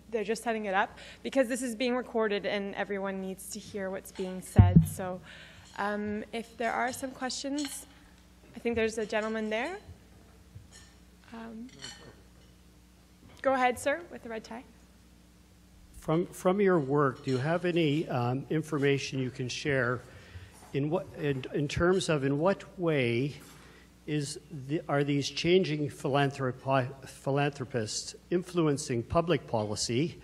they're just setting it up, because this is being recorded and everyone needs to hear what's being said. So if there are some questions, I think there's a gentleman there. Go ahead, sir, with the red tie. From your work, do you have any information you can share in terms of in what way are these changing philanthropists influencing public policy,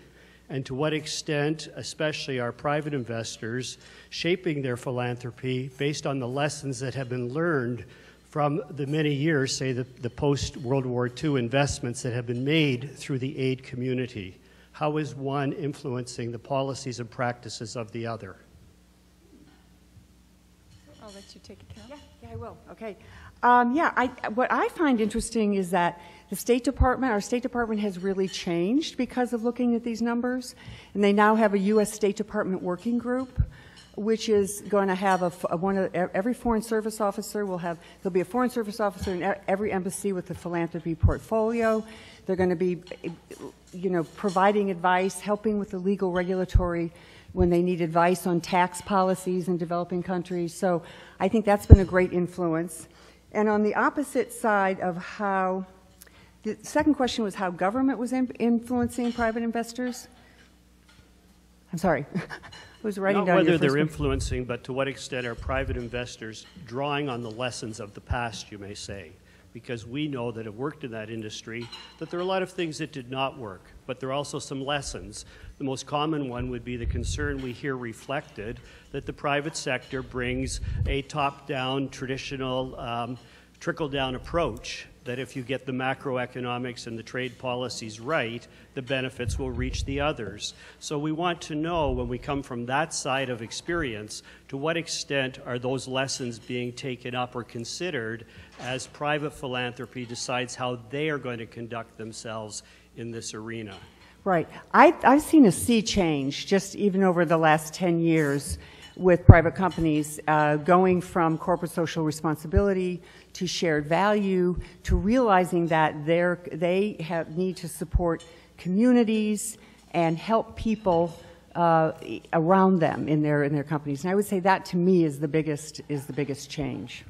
and to what extent, especially our private investors, shaping their philanthropy based on the lessons that have been learned from the many years, say, the post-World War II investments that have been made through the aid community? How is one influencing the policies and practices of the other? I'll let you take it, Carol. Yeah, I will. Okay. What I find interesting is that our State Department has really changed because of looking at these numbers, and they now have a U.S. State Department working group, which is going to have every foreign service officer there'll be a foreign service officer in every embassy with a philanthropy portfolio. They're going to be, providing advice, helping with the legal regulatory when they need advice on tax policies in developing countries. So I think that's been a great influence. And on the opposite side of how, the second question was how government was influencing private investors. I'm sorry. I was writing down Not whether your first they're one. influencing, but to what extent are private investors drawing on the lessons of the past, you may say. Because we know that have worked in that industry that there are a lot of things that did not work, but there are also some lessons. The most common one would be the concern we hear reflected that the private sector brings a top-down, traditional, trickle-down approach, that if you get the macroeconomics and the trade policies right, the benefits will reach the others. So we want to know, when we come from that side of experience, to what extent are those lessons being taken up or considered as private philanthropy decides how they are going to conduct themselves in this arena. Right. I've seen a sea change just even over the last 10 years with private companies going from corporate social responsibility to shared value to realizing that they need to support communities and help people around them in their companies. And I would say that to me is the biggest change.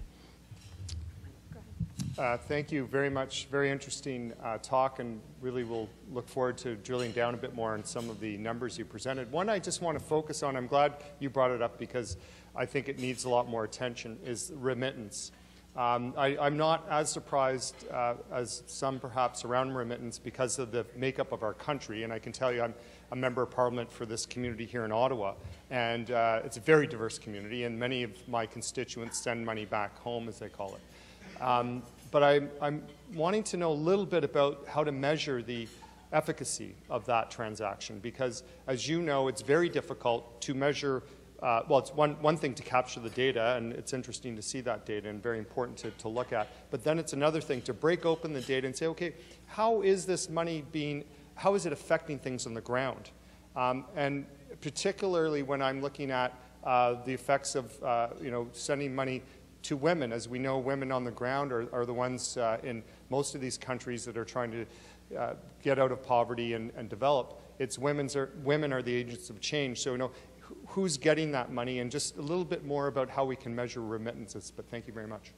Thank you very much. Very interesting talk, and really we'll look forward to drilling down a bit more on some of the numbers you presented. One I just want to focus on, I'm glad you brought it up because I think it needs a lot more attention, is remittance. I'm not as surprised as some perhaps around remittance because of the makeup of our country, and I can tell you I'm a member of Parliament for this community here in Ottawa, and it's a very diverse community, and many of my constituents send money back home, as they call it. But I'm wanting to know a little bit about how to measure the efficacy of that transaction, because as you know, it's very difficult to measure. Well, it's one thing to capture the data, and it's interesting to see that data and very important to look at. But then it's another thing to break open the data and say, okay, how is this money how is it affecting things on the ground? And particularly when I'm looking at the effects of sending money to women. As we know, women on the ground are the ones in most of these countries that are trying to get out of poverty and develop. It's women are the agents of change. So who's getting that money, and just a little bit more about how we can measure remittances. But thank you very much.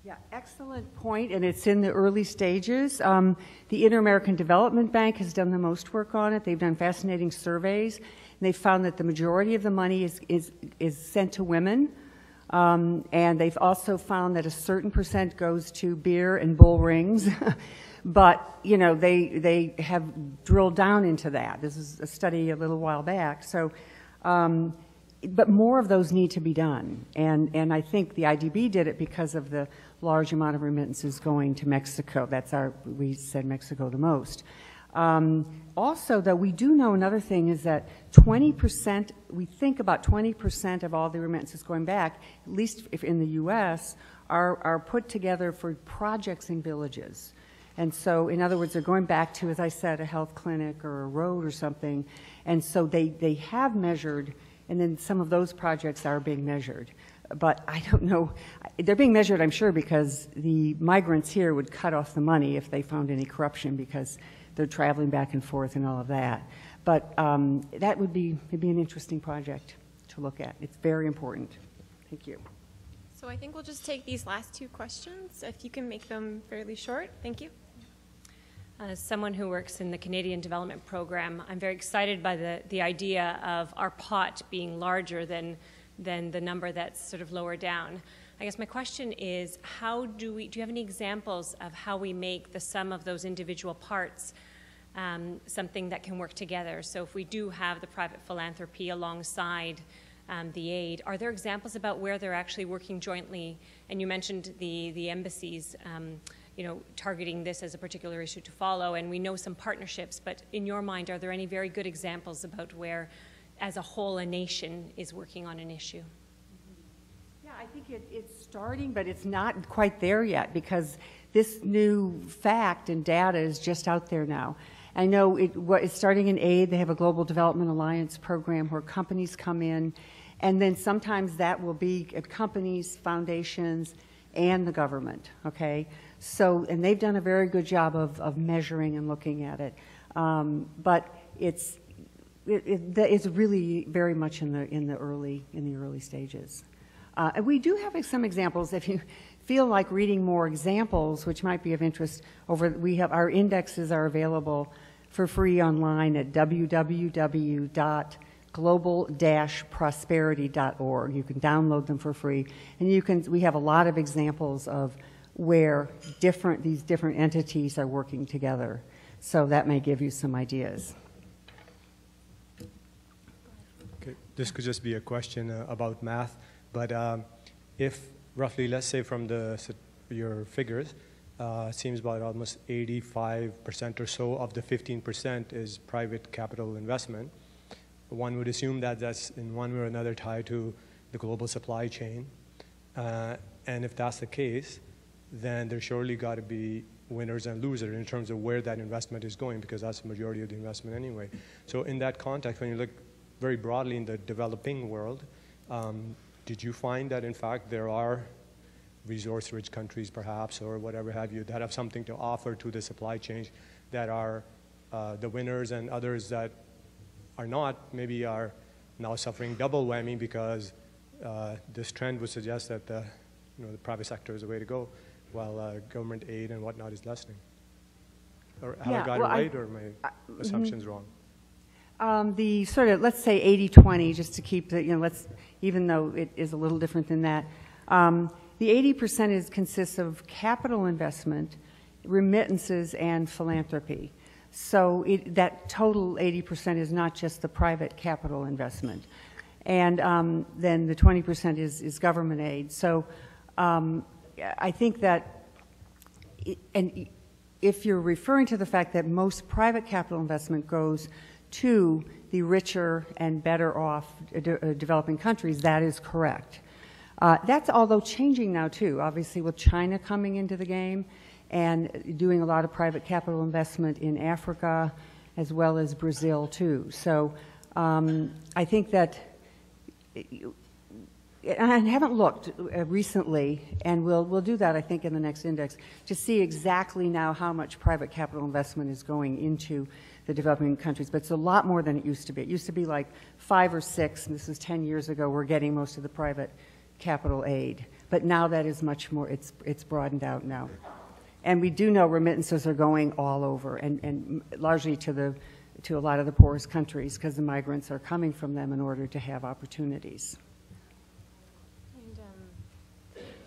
Yeah, excellent point, and it's in the early stages. The Inter-American Development Bank has done the most work on it. They've done fascinating surveys, and they've found that the majority of the money is sent to women. And they've also found that a certain percent goes to beer and bull rings, but they have drilled down into that. This is a study a little while back. So, but more of those need to be done, and I think the IDB did it because of the large amount of remittances going to Mexico. We said Mexico the most. Also, though, we do know another thing is that 20%, we think about 20% of all the remittances going back, at least if in the U.S., are put together for projects in villages. And so, in other words, they're going back to, as I said, a health clinic or a road or something. And so they have measured, and then some of those projects are being measured. But I don't know. They're being measured, I'm sure, because the migrants here would cut off the money if they found any corruption, because they're traveling back and forth and all of that. But that would be an interesting project to look at. It's very important. Thank you. So I think we'll just take these last two questions, if you can make them fairly short. Thank you. As someone who works in the Canadian Development Program, I'm very excited by the idea of our pot being larger than the number that's sort of lower down. I guess my question is, do you have any examples of how we make the sum of those individual parts something that can work together? So if we do have the private philanthropy alongside the aid, are there examples about where they're actually working jointly? And you mentioned the embassies, targeting this as a particular issue to follow, and we know some partnerships, but in your mind, are there any very good examples about where, as a whole, a nation is working on an issue? Yeah, I think it's starting, but it's not quite there yet, because this new fact and data is just out there now. I know it's starting in aid. They have a Global Development Alliance program where companies come in, and then sometimes that will be companies, foundations, and the government, okay? So, and they've done a very good job of measuring and looking at it. But it's really very much in the early stages. And we do have some examples. If you feel like reading more examples, which might be of interest, our indexes are available for free online at www.global-prosperity.org. You can download them for free, and we have a lot of examples of where these different entities are working together. So that may give you some ideas. Okay. This could just be a question about math, but if roughly, let's say from your figures, it seems about almost 85% or so of the 15% is private capital investment. One would assume that that's in one way or another tied to the global supply chain. And if that's the case, then there's surely got to be winners and losers in terms of where that investment is going, because that's the majority of the investment anyway. So in that context, when you look very broadly in the developing world, did you find that in fact there are resource-rich countries perhaps, or whatever have you, that have something to offer to the supply chain that are the winners, and others that are not, maybe are now suffering double whammy because this trend would suggest that the private sector is the way to go, while government aid and whatnot is lessening? Or have I got it right, or my assumptions wrong? The sort of, let's say 80-20, just to keep the, even though it is a little different than that. The 80% consists of capital investment, remittances, and philanthropy. So that total 80% is not just the private capital investment. And then the 20% is government aid. So I think that, and if you're referring to the fact that most private capital investment goes to the richer and better off developing countries, that is correct. That's although changing now too, obviously with China coming into the game and doing a lot of private capital investment in Africa as well as Brazil too. So I think that, and I haven't looked recently, and we'll do that I think in the next index, to see exactly now how much private capital investment is going into the developing countries, but it's a lot more than it used to be. It used to be like 5 or 6, and this is 10 years ago, we're getting most of the private capital aid. But now that is much more, it's broadened out now. And we do know remittances are going all over, and largely to a lot of the poorest countries, because the migrants are coming from them in order to have opportunities. And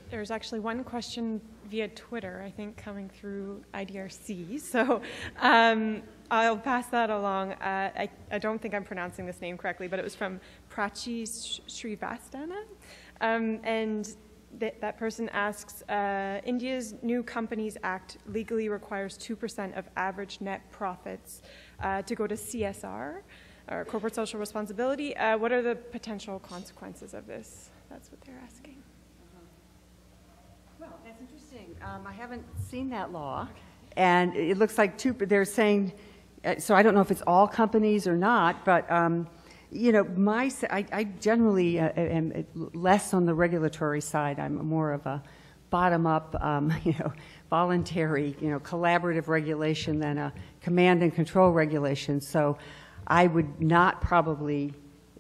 there's actually one question via Twitter, I think, coming through IDRC. So I'll pass that along. I don't think I'm pronouncing this name correctly, but it was from Prachi Srivastana. And that person asks, India's New Companies Act legally requires 2% of average net profits to go to CSR, or corporate social responsibility. What are the potential consequences of this? That's what they're asking. Well, that's interesting. I haven't seen that law. And it looks like they're saying, so I don't know if it's all companies or not, but I generally am less on the regulatory side. I'm more of a bottom-up, voluntary, collaborative regulation than a command and control regulation. So I would not probably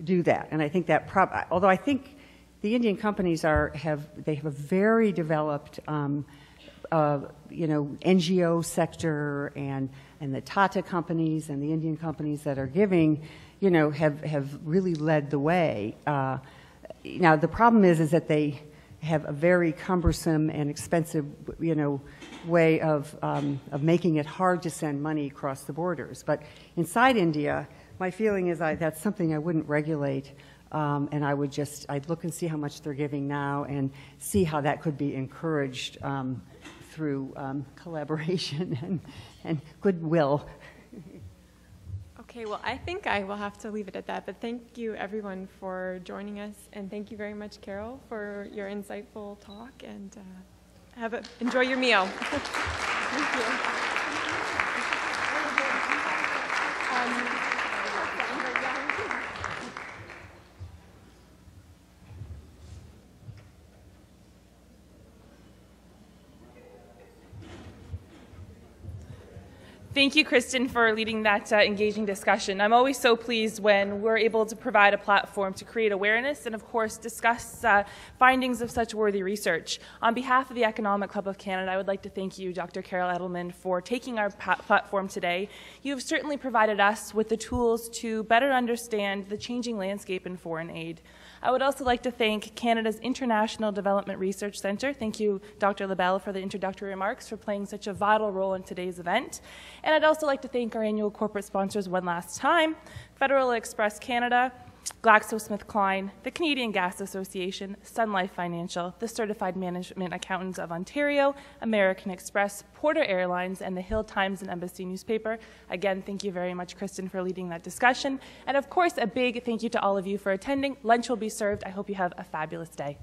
do that. And I think that, although I think the Indian companies have a very developed, NGO sector, and the Tata companies and the Indian companies that are giving, have really led the way. Now the problem is that they have a very cumbersome and expensive, way of making it hard to send money across the borders. But inside India, my feeling is that's something I wouldn't regulate. And I'd look and see how much they're giving now and see how that could be encouraged through collaboration and goodwill. Okay, well, I think I will have to leave it at that, but thank you everyone for joining us, and thank you very much, Carol, for your insightful talk, and enjoy your meal. Thank you. Thank you, Kristen, for leading that engaging discussion. I'm always so pleased when we're able to provide a platform to create awareness and, of course, discuss findings of such worthy research. On behalf of the Economic Club of Canada, I would like to thank you, Dr. Carol Adelman, for taking our platform today. You have certainly provided us with the tools to better understand the changing landscape in foreign aid. I would also like to thank Canada's International Development Research Centre. Thank you, Dr. LaBelle, for the introductory remarks, for playing such a vital role in today's event. And I'd also like to thank our annual corporate sponsors one last time: Federal Express Canada, GlaxoSmithKline, the Canadian Gas Association, Sun Life Financial, the Certified Management Accountants of Ontario, American Express, Porter Airlines, and the Hill Times and Embassy newspaper. Again, thank you very much, Kristen, for leading that discussion. And of course, a big thank you to all of you for attending. Lunch will be served. I hope you have a fabulous day.